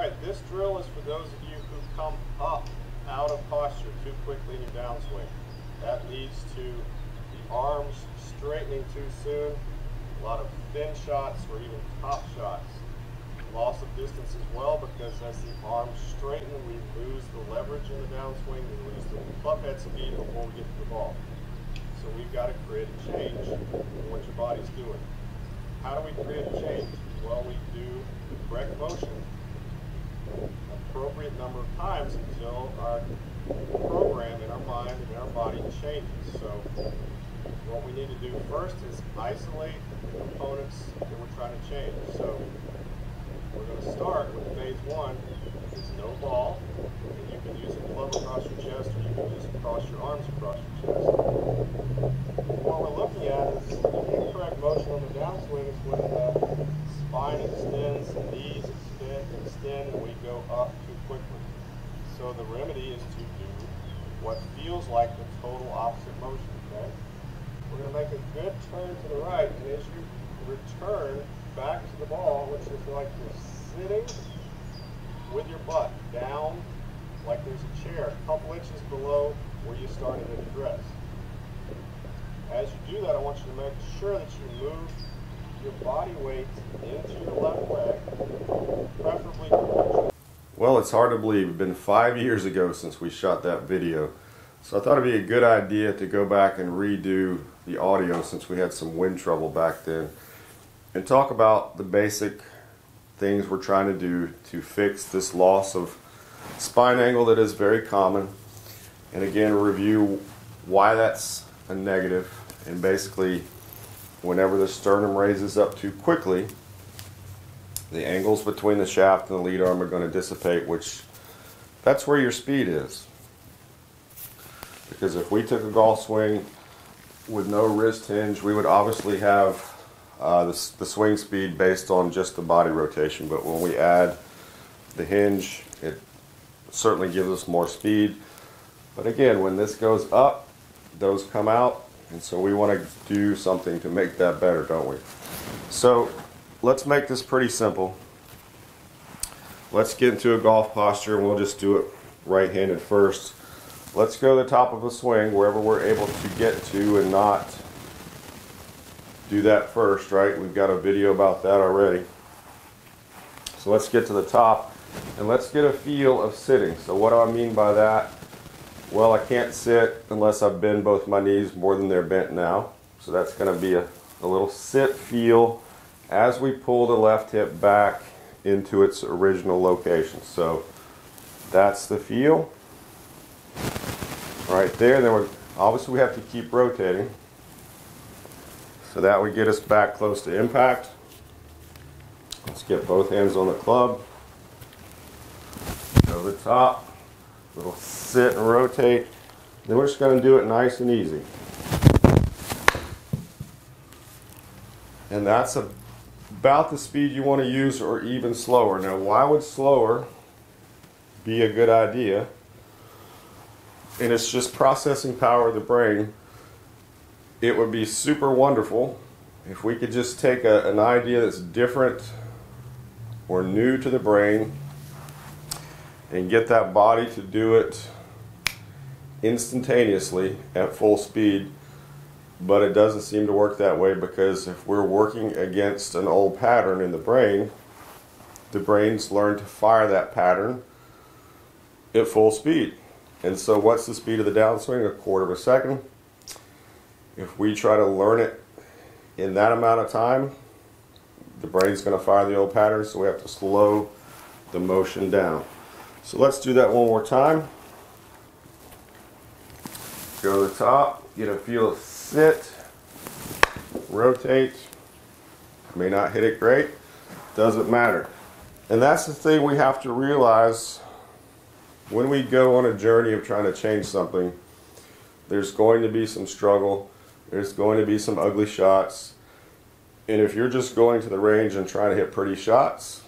Alright, this drill is for those of you who come up out of posture too quickly in your downswing. That leads to the arms straightening too soon, a lot of thin shots or even top shots. Loss of distance as well, because as the arms straighten, we lose the leverage in the downswing, we lose the club head speed before we get to the ball. So we've got to create a change in what your body's doing. How do we create a change? Well, we do the correct motion appropriate number of times until our program in our mind and in our body changes. So what we need to do first is isolate the components that we're trying to change. So we're going to start with phase one. It's no ball, and you can use a club across your chest, or you can use it across your arms across your chest. What we're looking at is the incorrect motion on the downswing is when the spine extends, the knees extend, and we go up too quickly. So the remedy is to do what feels like the total opposite motion, okay? We're going to make a good turn to the right, and as you return back to the ball, which is like you're sitting with your butt down like there's a chair a couple inches below where you started at the dress. As you do that, I want you to make sure that you move your body weight into your left leg, preferably towards your... Well, it's hard to believe. It's been 5 years ago since we shot that video. So I thought it'd be a good idea to go back and redo the audio since we had some wind trouble back then, and talk about the basic things we're trying to do to fix this loss of spine angle that is very common, and again review why that's a negative. And basically, whenever the sternum raises up too quickly, the angles between the shaft and the lead arm are going to dissipate, which that's where your speed is. Because if we took a golf swing with no wrist hinge, we would obviously have the swing speed based on just the body rotation. But when we add the hinge, it certainly gives us more speed. But again, when this goes up, those come out. And so we want to do something to make that better, don't we? So let's make this pretty simple. Let's get into a golf posture, and we'll just do it right-handed first. Let's go to the top of a swing, wherever we're able to get to, and not do that first, right? We've got a video about that already. So let's get to the top, and let's get a feel of sitting. So what do I mean by that? Well, I can't sit unless I bend both my knees more than they're bent now. So that's going to be a little sit feel as we pull the left hip back into its original location. So that's the feel right there. Then obviously we have to keep rotating. So that would get us back close to impact. Let's get both hands on the club. Go to the top. Little sit and rotate. Then we're just going to do it nice and easy. And that's about the speed you want to use, or even slower. Now, why would slower be a good idea? And it's just processing power of the brain. It would be super wonderful if we could just take an idea that's different or new to the brain and get that body to do it instantaneously at full speed. But it doesn't seem to work that way, because if we're working against an old pattern in the brain's learned to fire that pattern at full speed. And so what's the speed of the downswing? 1/4 of a second. If we try to learn it in that amount of time, the brain's going to fire the old pattern, so we have to slow the motion down. So let's do that one more time. Go to the top, get a feel of sit, rotate. May not hit it great, doesn't matter. And that's the thing we have to realize when we go on a journey of trying to change something. There's going to be some struggle, there's going to be some ugly shots, and if you're just going to the range and trying to hit pretty shots,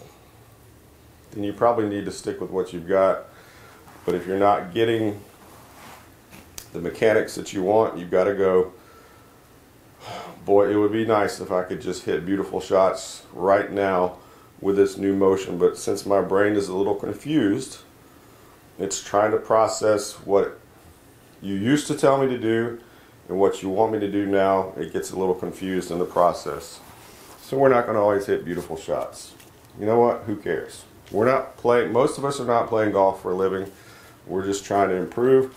then you probably need to stick with what you've got. But if you're not getting the mechanics that you want, you've got to go, boy, it would be nice if I could just hit beautiful shots right now, with this new motion, but since my brain is a little confused, it's trying to process what you used to tell me to do and what you want me to do now. It gets a little confused in the process. So we're not going to always hit beautiful shots. You know what? Who cares? We're not playing, most of us are not playing golf for a living. We're just trying to improve.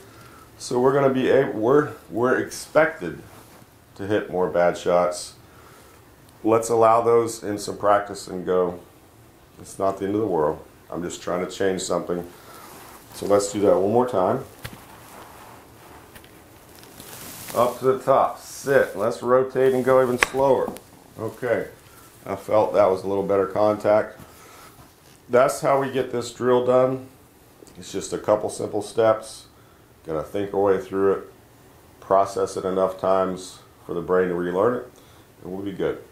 So we're going to be able, we're expected to hit more bad shots. Let's allow those in some practice and go. It's not the end of the world. I'm just trying to change something. So let's do that one more time. Up to the top, sit. Let's rotate and go even slower. Okay, I felt that was a little better contact. That's how we get this drill done. It's just a couple simple steps. Gotta think our way through it, process it enough times for the brain to relearn it, and we'll be good.